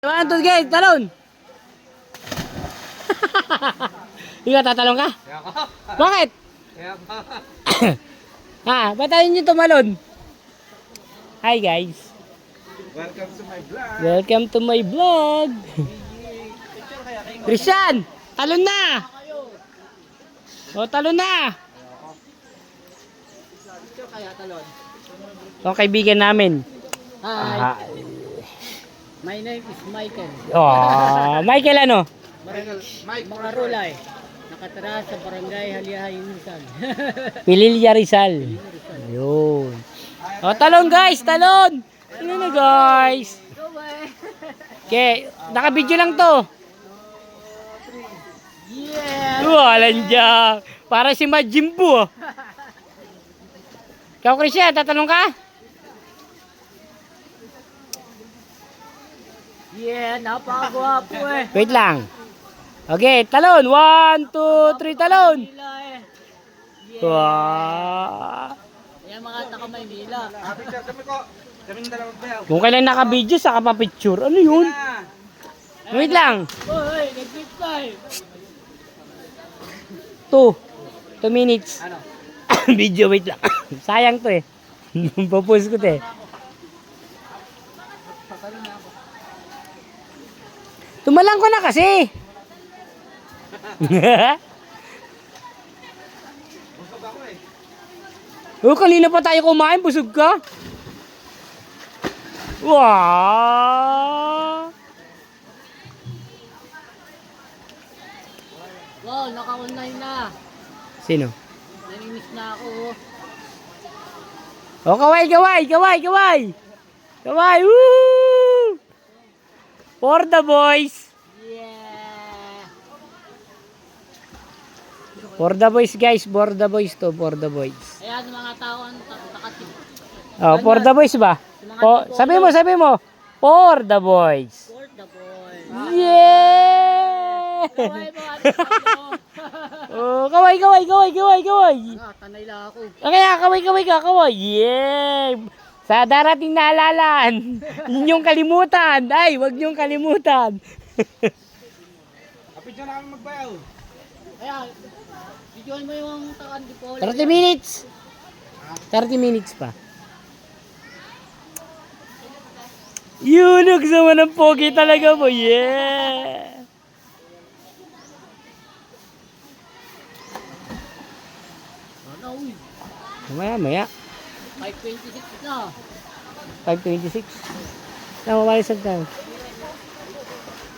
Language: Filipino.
1, 2, guys, talon! Ikaw, tatalon ka? Bakit? Ha, ba't tayo nyo tumalon? Hi guys. Welcome to my vlog. Welcome to my vlog. Christian, talon na! O, talon na! O, kaibigan namin. Hi, my name is Michael. Oh, Michael ano? Mike. Marulay. Nakatira sa barangay Halihay, Rizal. Pililya Rizal. Ayun. O, talon guys, talon! Ano na guys? Okay, naka-video lang to. Yeah! Walang diyak. Para si Majin Buu. Ikaw, Christian, tatanong ka? Yeah, napakagwapo eh. Wait lang. Okay, talon. 1, 2, 3, talon. Maynila eh. Yeah. Wow. Yan mga taga Maynila. Picture kami ko. Kaming dalawang bayaw. Kung kailan naka-video, saka pa-picture. Ano yun? Wait lang. Hoy, nag-click tayo. 2 minutes. Ano? Video, wait lang. Sayang to eh. Papost ko to eh. Tumalang ko na kasi. Busog ako eh. Oh, kanina pa tayo kumain, busog ka. Wow! Wow, naka-online na. Sino? Nanimiss na ako. Oh, kaway, kaway, kaway, kaway. Kaway, woo! For the boys. Yeah! For the boys, guys. For the boys to, for the boys. Ayan mga tao ang nakatip. Oh, for the boys ba? Oh, sabi mo, sabi mo. For the boys. For the boy. Yeah! Kaway mo, ano tayo? Oh, kaway, kaway, kaway, kaway, kaway. Tanay lang ako. Kaya kaway, kaway ka, kaway. Yeah! Sa darating na alalan, inyong kalimutan. Ay, wag niyong kalimutan. Picture na kami magbayaw. Ayan, videoan mo yung takan di po. 30 minutes. 30 minutes pa. Yun, nagsama ng pogi talaga mo. Yeah! Ano, uy. Maya, maya. 5:26 na. 5:26. Tama ba yung